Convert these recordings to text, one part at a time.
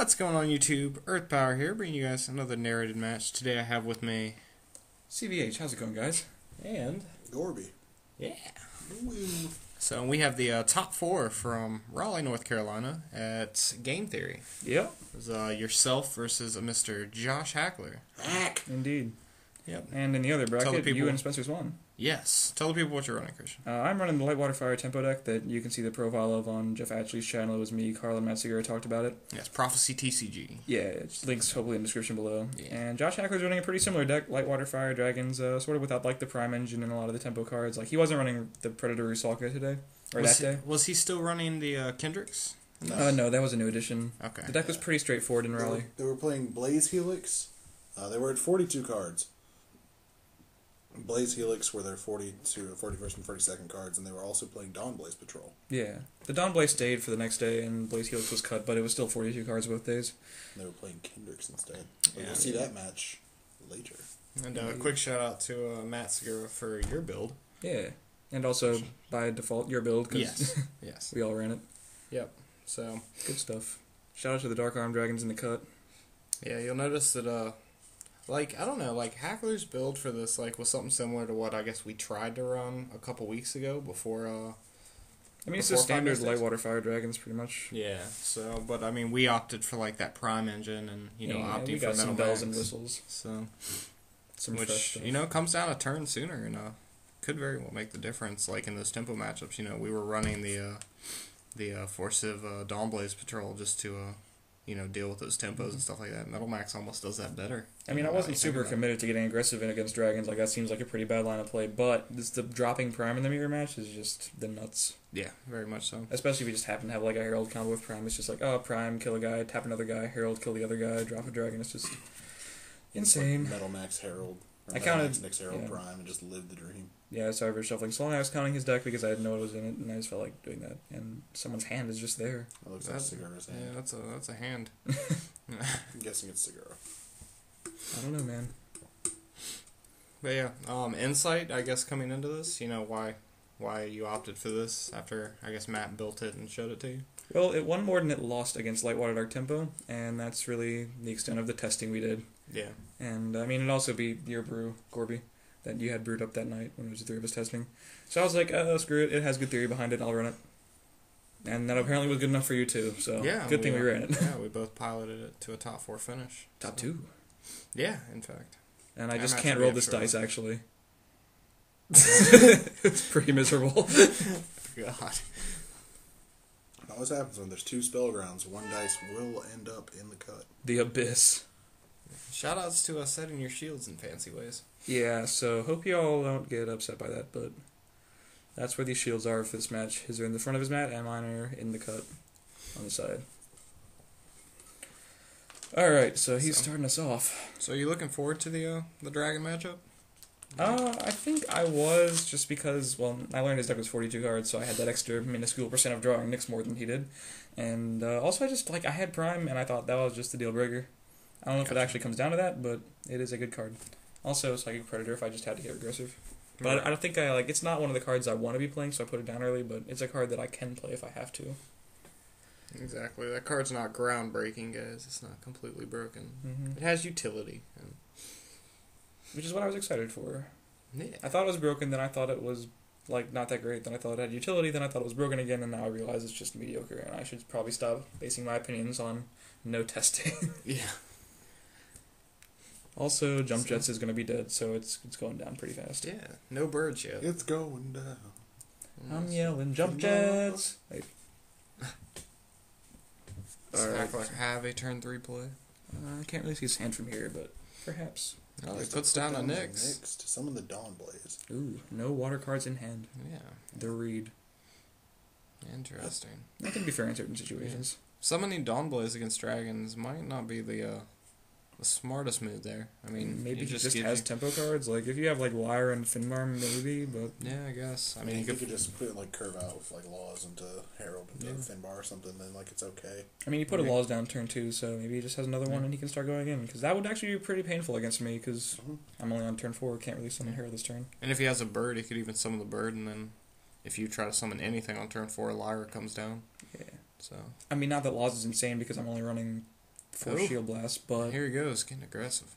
What's going on YouTube? Earth Power here, bringing you guys another narrated match. Today I have with me CVH. How's it going, guys? and Gorby. yeah. So we have the top four from Raleigh, North Carolina at Game Theory. Yep. It was yourself versus a Mr. Josh Hackler. Hack. Indeed. Yep. And in the other Tell the bracket, people- you and Spencer's won. Yes. Tell the people what you're running, Christian. I'm running the Lightwater Fire Tempo deck that you can see the profile of on Jeff Atchley's channel. It was me, Carl, and Matt Segura talked about it. Yes, Prophecy TCG. Yeah, it's links hopefully in the description below. Yeah. And Josh Hackler's running a pretty similar deck, Lightwater Fire Dragons, sort of without like the Prime Engine and a lot of the tempo cards. Like he wasn't running the Predator Usalka today, or that day. Was he still running the Kendricks? No, that was a new addition. Okay. The deck was pretty straightforward in Raleigh. They were playing Blaze Helix. They were at 42 cards. Blaze Helix were their 41st and 42nd cards, and they were also playing Dawn Blaze Patrol. Yeah. The Dawn Blaze stayed for the next day, and Blaze Helix was cut, but it was still 42 cards both days. And they were playing Kendricks instead. Yeah. We'll see that match later. And a quick shout out to Matt Segura for your build. Yeah. And also, by default, your build, because Yes. Yes. we all ran it. Yep. So, Good stuff. Shout out to the Dark Arm Dragons in the cut. yeah, you'll notice that, I don't know, Hackler's build for this, was something similar to what I guess we tried to run a couple weeks ago before, I mean, it's Before a standard 5 days. Lightwater Fire Dragons, pretty much. yeah, so, but, we opted for, that Prime Engine and, We opting got for some Metal bells Max. and whistles. So, Some fresh which, stuff. comes down a turn sooner and, could very well make the difference, in those tempo matchups. We were running the Forcive Dawn Blaze Patrol just to, deal with those tempos and stuff like that. Metal Max almost does that better. I mean, I wasn't super committed to getting aggressive in against Dragons. That seems like a pretty bad line of play. But the dropping Prime in the mirror match is just the nuts. Yeah, very much so. Especially if you just happen to have, a Herald combo with Prime. It's just Prime, kill a guy, tap another guy, Herald, kill the other guy, drop a Dragon. It's just insane. Metal Max Herald. Or I Metal counted- Max Next Herald yeah. Prime and just lived the dream. Yeah, so I was shuffling. So long I was counting his deck because I didn't know what was in it, and I just felt like doing that. And someone's hand is just there. That looks like Segura's hand. Yeah, that's a hand. I'm guessing it's Segura. I don't know, man. But yeah, insight, I guess, coming into this, why you opted for this after, I guess, Matt built it and showed it to you? Well, it won more than it lost against Lightwater Dark Tempo, and that's really the extent of the testing we did. Yeah. And, it also beat your brew, Gorby, that you had brewed up that night when it was the three of us testing. So I was like, screw it, it has good theory behind it, I'll run it. And that apparently was good enough for you too, so Yeah, good thing we ran it. Yeah, we both piloted it to a top 4 finish. Top So- 2. Yeah, in fact. And I I'm just not can't sure roll we this have to dice, roll. actually. It's pretty miserable. God. It always happens when there's two spell grounds. One dice will end up in the cut. The Abyss. Shoutouts to setting your shields in fancy ways. Yeah, so hope you all don't get upset by that, but that's where these shields are for this match. His are in the front of his mat, and mine are in the cut on the side. Alright, so he's starting us off. So are you looking forward to the Dragon matchup? I think I was, just because, I learned his deck was 42 cards, so I had that extra minuscule percent of drawing Nick's more than he did. And also I just, I had Prime, and I thought that was just the deal breaker. I don't know if it actually comes down to that, but it is a good card. Also, Psychic Predator if I just had to get aggressive. But I don't think it's not one of the cards I want to be playing, so I put it down early, but it's a card that I can play if I have to. Exactly. That card's not groundbreaking, guys. It's not completely broken. Mm-hmm. It has utility. Which is what I was excited for. Yeah. I thought it was broken, then I thought it was, not that great, then I thought it had utility, then I thought it was broken again, and now I realize it's just mediocre, and I should probably stop basing my opinions on no testing. Yeah. Also, Jump Jets is going to be dead, so it's going down pretty fast. Yeah. No birds yet. It's going down. I'm yelling Jump Jets! Wait. Does Alright. Hackler have a turn 3 play? I can't really see his hand from here, but perhaps. Oh, he Just puts put down a the Nyx. Nyx to summon the Dawn Blaze. Ooh, no water cards in hand. Yeah. The read. Interesting. That can be fair in certain situations. Summoning Dawn Blaze against dragons might not be the smartest move there. I mean, Maybe it he just gives has you- tempo cards. If you have, Lyre and Finbar, maybe, but... Yeah, I guess. I I mean, mean, you you could could just put curve out with Laws into Herald into Finbar or something, then it's okay. I mean, he put Maybe. a Laws down turn 2, so maybe he just has another one and he can start going in. Because that would actually be pretty painful against me, because I'm only on turn 4, can't really summon Herald this turn. And if he has a bird, he could even summon the bird, and then if you try to summon anything on turn 4, Lyra comes down. Yeah. So I mean, not that Laws is insane, because I'm only running 4 Shield Blast, but here he goes, getting aggressive.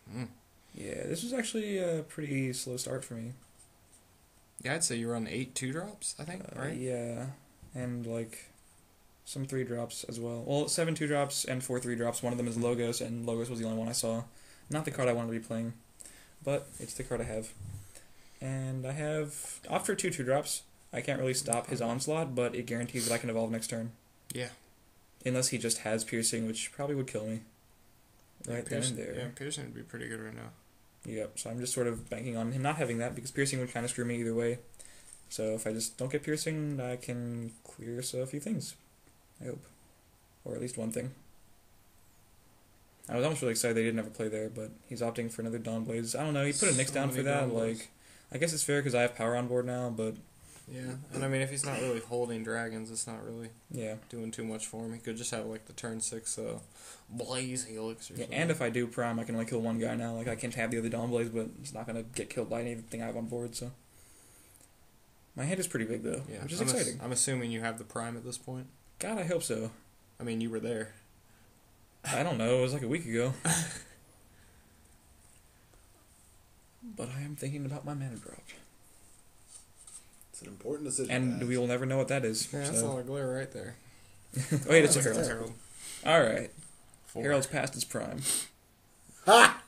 yeah, this was actually a pretty slow start for me. Yeah, I'd say you run 8 2-drops, I think, right? Yeah, and like some 3-drops as well. Well, 7 2-drops and 4 3-drops. One of them is Logos, and Logos was the only one I saw. Not the card I wanted to be playing, but it's the card I have. And I have, after 2 2-drops, I can't really stop his onslaught, but it guarantees that I can evolve next turn. Yeah. Unless he just has piercing, which probably would kill me. Right then and there. Yeah, piercing would be pretty good right now. Yep, so I'm just sort of banking on him not having that, because piercing would kind of screw me either way. So if I just don't get piercing, I can clear a few things. I hope. Or at least one thing. I was almost really excited they didn't ever play there, but he's opting for another Dawnblaze. I don't know, he put a Nyx down for that, like... I guess it's fair because I have power on board now, but... Yeah, and I mean, if he's not really holding dragons, it's not really doing too much for him. He could just have, like, the turn 6 Blaze Helix or something. And if I do Prime, I can only kill one guy now. Like, I can't have the other Dawnblaze, but it's not going to get killed by anything I have on board, so... My hand is pretty big, though, which is exciting. I'm assuming you have the Prime at this point? God, I hope so. I mean, you were there. I don't know, it was like a week ago. But I am thinking about my mana drop. It's an important decision. And we will never know what that is. Yeah, that's all a glare right there. Wait, it's a Herald. Alright. 4. Herald's past its prime. Ha!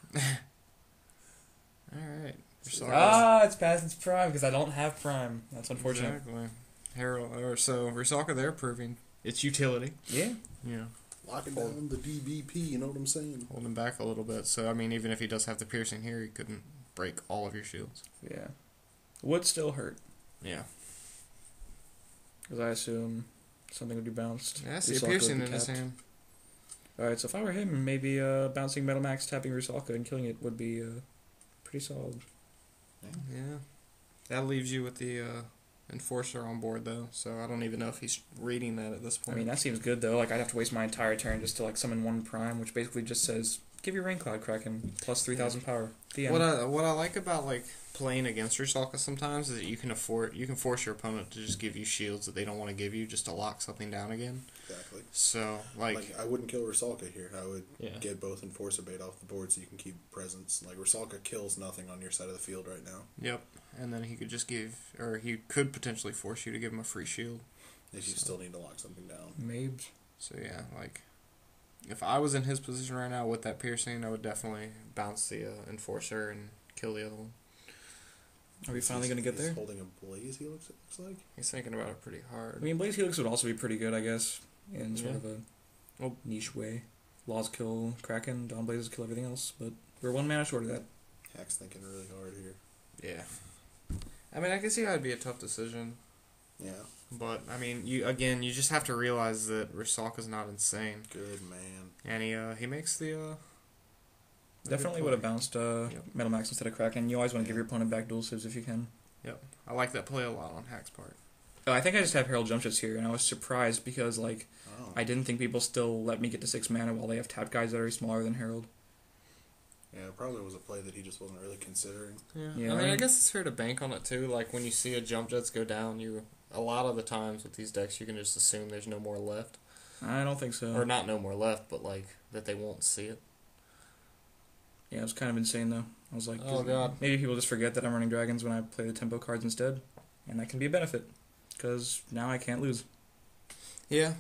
Alright. It's past its prime because I don't have prime. That's unfortunate. Exactly. Rusalka there proving its utility. Yeah. Yeah. Locking down the DBP, you know what I'm saying? Holding him back a little bit. So, I mean, even if he does have the piercing here, he couldn't break all of your shields. Yeah. Would still hurt. Yeah. Because I assume something would be bounced. Yeah, I see a piercing in his hand. Alright, so if I were him, maybe bouncing Metal Max, tapping Rusalka, and killing it would be pretty solid. Yeah. That leaves you with the Enforcer on board, though, so I don't even know if he's reading that at this point. I mean, that seems good, though. Like, I'd have to waste my entire turn just to, like, summon one Prime, which basically just says, give your Raincloud Kraken plus 3,000 power. The end. What I like about, like, playing against Rusalka sometimes is that you can force your opponent to just give you shields that they don't want to give you just to lock something down again. Exactly. So, like I wouldn't kill Rusalka here. I would get both Enforcer bait off the board so you can keep presence. Like, Rusalka kills nothing on your side of the field right now. Yep. And then he could just he could potentially force you to give him a free shield. If you still need to lock something down. Maybe. So, yeah, like, if I was in his position right now with that piercing, I would definitely bounce the Enforcer and kill the other one. Are we finally going to get there? He's holding a Blaze Helix, it looks like. He's thinking about it pretty hard. I mean, Blaze Helix would also be pretty good, I guess, in sort of a niche way. Laws kill Kraken, Dawnblazes kill everything else, but we're 1 mana short of that. Hack's thinking really hard here. Yeah. I mean, I can see how it'd be a tough decision. Yeah. But, I mean, you just have to realize that Rusalka's not insane. Good man. And he makes the... Definitely would have bounced Metal Max instead of Kraken. You always want to give your opponent back dual civs if you can. Yep. I like that play a lot on Hack's part. I think I just have Herald Jump Shifts here, and I was surprised because, like, I didn't think people still let me get to 6 mana while they have tapped guys that are smaller than Herald. Yeah, it probably was a play that he just wasn't really considering. Yeah. I mean, I guess it's fair to bank on it, too. Like, when you see a Jump Jets go down, a lot of the times with these decks, you can just assume there's no more left. I don't think so. Or not no more left, but, like, that they won't see it. Yeah, it was kind of insane, though. I was like, oh, God. Maybe people just forget that I'm running dragons when I play the tempo cards instead. And that can be a benefit, because now I can't lose. Yeah,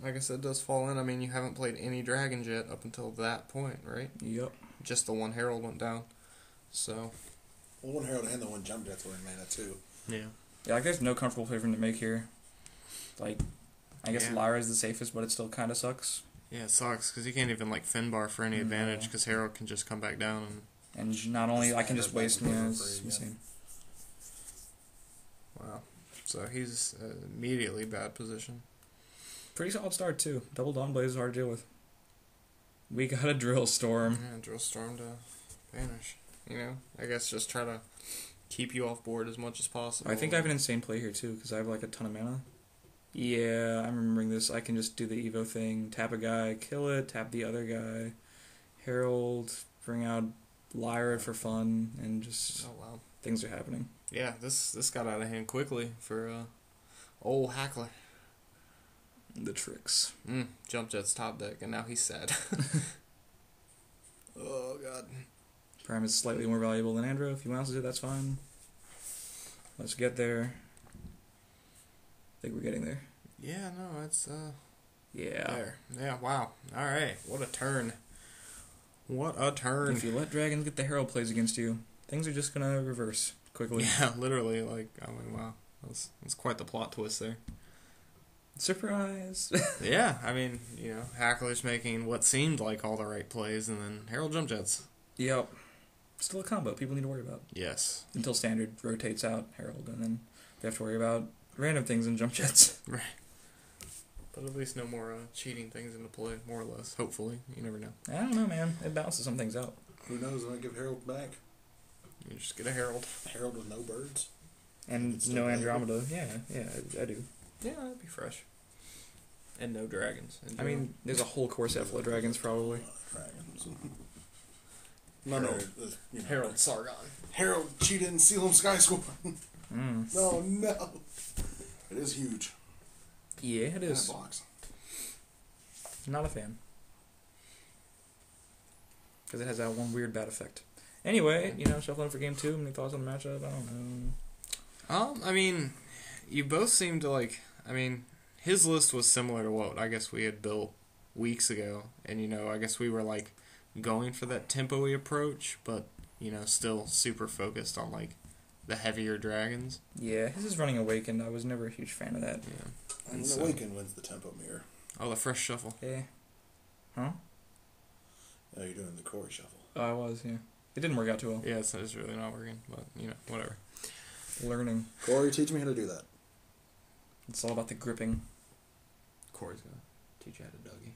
I guess that does fall in. I mean, you haven't played any dragons yet up until that point, right? Yep. Just the one Herald went down. So. Well, one Herald and the one Jump Jets were in mana, too. Yeah. Yeah, I guess no comfortable play for him to make here. Like, I guess Lyra is the safest, but it still kind of sucks. Yeah, it sucks, because you can't even, like, Finbar for any advantage, because Herald can just come back down and... And not only, I can just waste... Yeah, it's insane. Wow. So he's immediately bad position. Pretty solid start, too. Double Dawnblaze is hard to deal with. We got a Drill Storm. Yeah, Drill Storm to vanish. You know? I guess just try to keep you off board as much as possible. I think I have an insane play here, too, because I have, like, a ton of mana. Yeah, I'm remembering this. I can just do the Evo thing. Tap a guy, kill it, tap the other guy. Herald, bring out Lyra for fun, and just... Oh, wow. Things are happening. Yeah, this got out of hand quickly for old Hackler. The tricks. Jump Jet's top deck, and now he's sad. God. Prime is slightly more valuable than Andro. If you want to do it, that's fine. Let's get there. I think we're getting there. Yeah, no, it's, Yeah. there. Yeah, wow. Alright, what a turn. What a turn. If you let dragons get the herald plays against you, things are just going to reverse quickly. Yeah, literally, like, I mean, wow. That's quite the plot twist there. Surprise! Yeah, I mean, you know, Hackler's making what seemed like all the right plays, and then Herald jump jets. Yep. Still a combo people need to worry about. Yes. Until Standard rotates out Herald, and then they have to worry about random things in jump jets. Right. But at least no more cheating things into play, more or less. Hopefully. You never know. I don't know, man. It balances some things out. Who knows? I might give Herald back. You just get a Herald. Herald with no birds. And no Andromeda. Yeah, I do. Yeah, that'd be fresh. And no dragons. I mean, there's a whole core set full of dragons, probably. Dragons. No. You know, Herald Sargon. Herald cheated and seal him Sky Scorn. Oh no. It is huge. Yeah, it is. Box. Not a fan. Because it has that one weird bad effect. Anyway, you know, shuffling for game 2. Any thoughts on the matchup? I don't know. I mean, you both seem to like. I mean, his list was similar to what I guess we had built weeks ago, and you know, I guess we were like going for that tempo-y approach, but you know, still super focused on like the heavier dragons. Yeah, his is running Awakened. I was never a huge fan of that. Yeah. And so, Awaken wins the tempo mirror. Oh, the fresh shuffle. Yeah. Huh? Oh, you're doing the Corey shuffle. Oh, I was, yeah. It didn't work out too well. Yeah, it's really not working, but you know, whatever. Learning. Corey, teach me how to do that. It's all about the gripping. Corey's gonna teach you how to Dougie.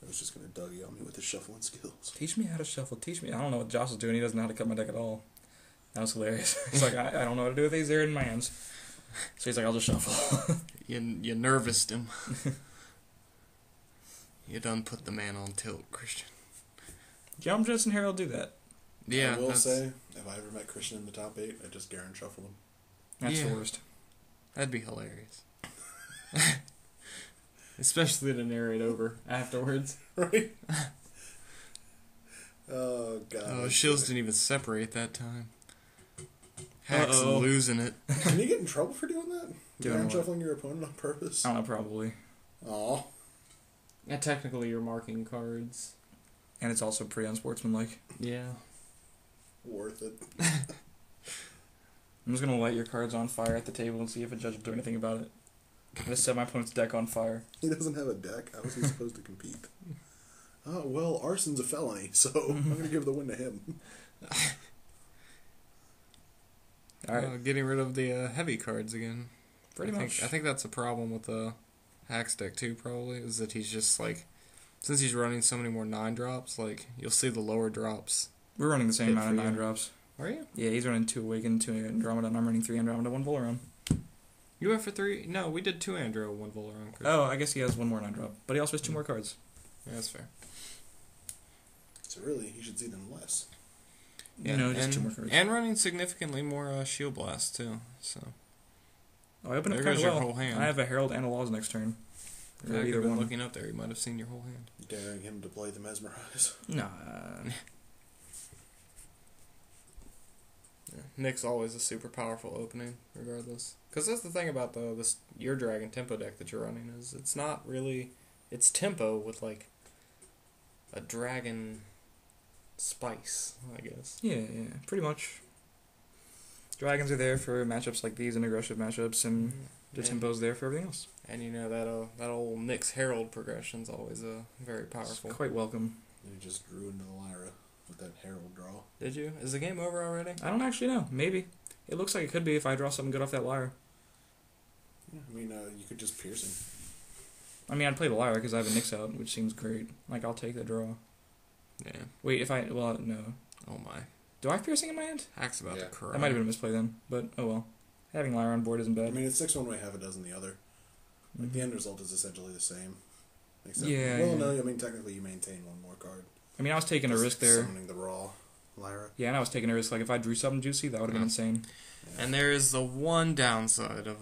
I was just gonna Dougie on me with his shuffling skills. Teach me how to shuffle. Teach me. I don't know what Josh is doing. He doesn't know how to cut my deck at all. That was hilarious. He's like, I don't know what to do with these. They're in my hands. So he's like, I'll just shuffle. You nervoused him. You done put the man on tilt, Christian. Jump Jets and Herald do that. Yeah, I will say, if I ever met Christian in the top 8, I'd just Garen shuffle him. That's the worst. That'd be hilarious. Especially to narrate over afterwards. Right? Oh, God. Oh, Shields didn't even separate that time. Hack's losing it. Can you get in trouble for doing that? Doing Garen what? shuffling your opponent on purpose? I don't know, probably. Aw. Yeah, technically you're marking cards. And it's also pretty unsportsmanlike. Yeah. Worth it. I'm just going to light your cards on fire at the table and see if a judge will do anything about it. I'm going to set my opponent's deck on fire. He doesn't have a deck. How is he supposed to compete? Oh, well, arson's a felony, so I'm going to give the win to him. Alright. Getting rid of the heavy cards again. Pretty much. I think that's a problem with the Hack's deck too, probably, is that he's just like, since he's running so many more 9-drops, like, you'll see the lower drops. We're running the same Hit amount of for you. 9-drops. Are you? Yeah, he's running 2 Awakened, 2 Andromeda, and I'm running 3 Andromeda, 1 Volaron. You went for 3? No, we did 2 Andro, 1 Volaron. Oh, I guess he has 1 more 9-drop. But he also has 2 more cards. Yeah, that's fair. So really, he should see them less. Yeah, no, just 2 more cards. And running significantly more Shield Blast, too, so. Oh, I opened up There kind goes of your well. whole hand. I have a Herald and a Laws next turn. Yeah, Or you've either been one. looking up there, you might have seen your whole hand. Daring him to play the Mesmerize. Nah. Yeah. Nick's always a super powerful opening, regardless. Because that's the thing about this your Dragon Tempo deck that you're running, is it's not really... It's tempo with, like, a dragon spice, I guess. Yeah, pretty much. Dragons are there for matchups like these and aggressive matchups, and the tempo's there for everything else. And you know, that old Nick's Herald progression's always very powerful. It's quite welcome. You just drew into the Lyra with that Herald draw. Did you? Is the game over already? I don't actually know. Maybe. It looks like it could be if I draw something good off that lyre. Yeah, I mean, you could just pierce him. I mean, I'd play the lyre because I have a Nyx out, which seems great. Like, I'll take the draw. Yeah. Wait, if I... Well, no. Oh my. Do I have piercing in my hand? Hack's about to Yeah. cry. That might have been a misplay then, but oh well. Having lyre on board isn't bad. I mean, it's 6 one way, half a dozen the other. Like, the end result is essentially the same. Except, Yeah, well, yeah. no, I mean, technically you maintain 1 more card. I mean, I was taking a Just risk there. Summoning the raw Lyra. Yeah, and I was taking a risk. Like, if I drew something juicy, that would have been insane. Yeah. And there is the one downside of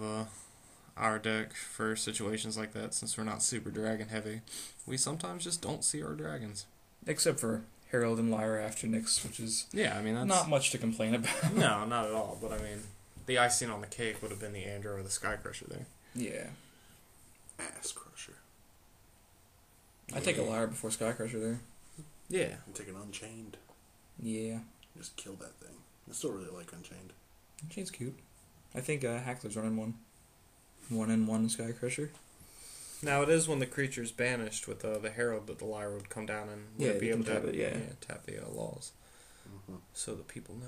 our deck for situations like that, since we're not super dragon heavy. We sometimes just don't see our dragons. Except for Harold and Lyra after Nyx, which is I mean, that's not much to complain about. No, not at all. But I mean, the icing on the cake would have been the Andrew or the Sky Crusher there. Yeah. Ass Crusher. I take a Lyra before Sky Crusher there. Yeah. I'm taking Unchained. Yeah. Just kill that thing. I still really like Unchained. Unchained's cute. I think Hackler's running one. 1-in-1 Sky Crusher. Now it is when the creature's banished with the Herald that the Lyra would come down and would be able to tap the laws. Mm-hmm. So that people know.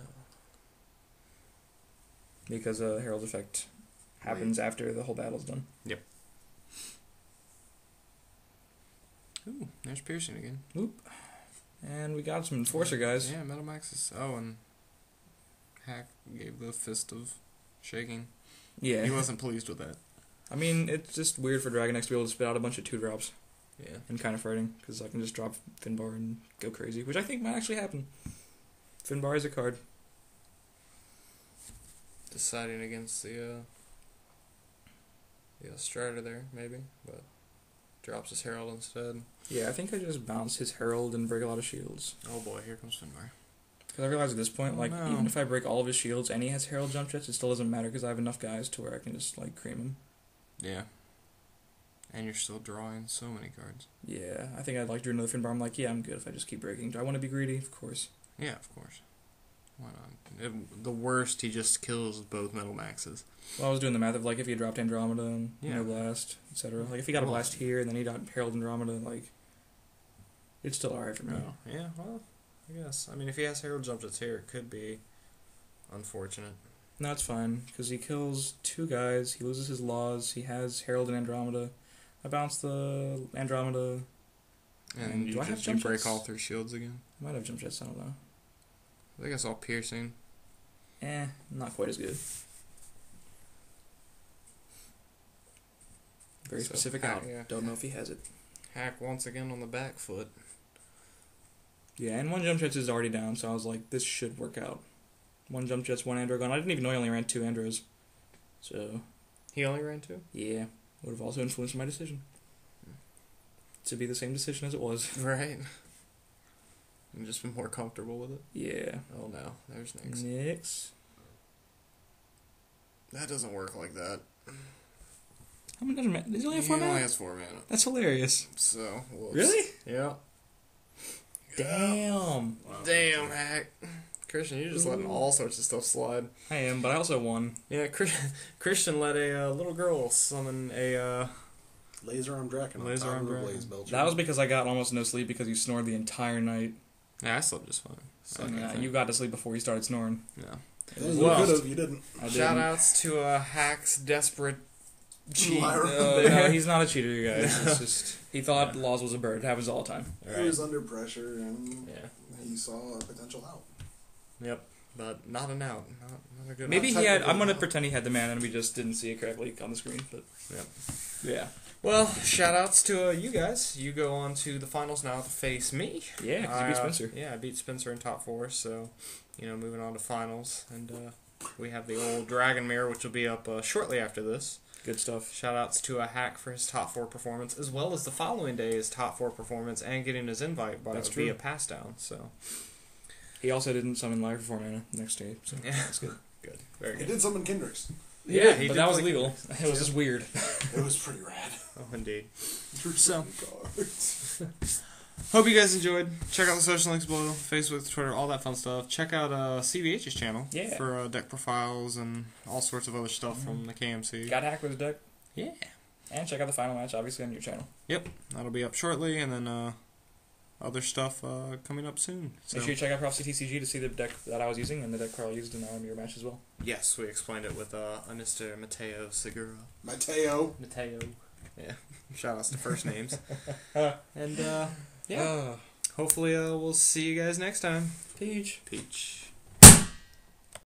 Because the Herald effect happens after the whole battle's done. Yep. Ooh, there's Piercing again. Oop. And we got some Enforcer guys. Yeah, Metal Maxes. Oh, and Hack gave the Fist of Shaking. Yeah. He wasn't pleased with that. I mean, it's just weird for Dragon X to be able to spit out a bunch of 2-drops. Yeah. And kind of frightening, because I can just drop Finbar and go crazy, which I think might actually happen. Finbar is a card. Deciding against the Strider there, maybe, but drops his Herald instead. Yeah, I think I just bounce his Herald and break a lot of shields. Oh boy, here comes Finbar. Because I realize at this point, even if I break all of his shields and he has Herald jump jets, it still doesn't matter because I have enough guys to where I can just, cream him. Yeah. And you're still drawing so many cards. Yeah, I think I'd like to do another Finbar. I'm like, yeah, I'm good if I just keep breaking. Do I want to be greedy? Of course. Yeah, of course. Why not? The worst, he just kills both Metal Maxes. Well, I was doing the math of, if he dropped Andromeda and no Blast, etc. If he got a Blast here and then he got Herald Andromeda, it's still alright for me. Oh, yeah, well, I guess. I mean, if he has Herald jump jets here, it could be unfortunate. No, it's fine, because he kills 2 guys, he loses his laws, he has Herald and Andromeda. I bounce the Andromeda. And do I have you jump break jets? all 3 shields again? I might have jump jets, I don't know. I think I saw Piercing. Not quite as good. Very specific out. Yeah. Don't know if he has it. Hack once again on the back foot. Yeah, and 1 jump jets is already down, so I was like, this should work out. 1 jump jets, 1 Andro gone. I didn't even know he only ran 2 Andros. So. He only ran 2? Yeah. Would have also influenced my decision. To be the same decision as it was. Right. And just been more comfortable with it? Yeah. Oh no, there's Nyx. Nyx. That doesn't work like that. How many does he only have 4 mana? He only has 4 mana. That's hilarious. So, whoops. Really? Yeah. Damn. Wow. Damn, Hack. Christian, you're just letting all sorts of stuff slide. I am, but I also won. Yeah, Christian let a little girl summon a Laser Arm Draken. Laser Arm Draken. Blaze Belcher. That was because I got almost no sleep because you snored the entire night. Yeah, I slept just fine. So you got to sleep before you started snoring. Yeah. You could have. You didn't. Shout outs to Hack's desperate cheat. No, he's not a cheater, you guys. It's just he thought Laws was a bird. It happens all the time. He was under pressure and he saw a potential out. Yep, but not an out. Not a good. Maybe he had. I'm gonna pretend he had the mana and we just didn't see it correctly on the screen. But yeah. Well, shout outs to you guys. You go on to the finals now to face me. Yeah, because you beat Spencer. Yeah, I beat Spencer in top 4, so, moving on to finals. And we have the old Dragon Mirror, which will be up shortly after this. Good stuff. Shout outs to Hack for his top 4 performance, as well as the following day's top 4 performance and getting his invite via pass down. So he also didn't summon Lyra for 4 mana next day, so that's good. Good. Very good. He did summon Kindreks. Yeah, but that was legal. It was just weird. It was pretty rad. Oh, indeed. So, hope you guys enjoyed. Check out the social links below. Facebook, Twitter, all that fun stuff. Check out CVH's channel for deck profiles and all sorts of other stuff from the KMC. Got Hackler's deck. Yeah. And check out the final match, obviously, on your channel. Yep. That'll be up shortly, and then other stuff coming up soon. So. Make sure you check out Prophecy TCG to see the deck that I was using and the deck Carl used in our mirror match as well. Yes, we explained it with Mr. Mateo Segura. Mateo. Yeah. Shout outs to first names. And hopefully we'll see you guys next time. Peach. Peach.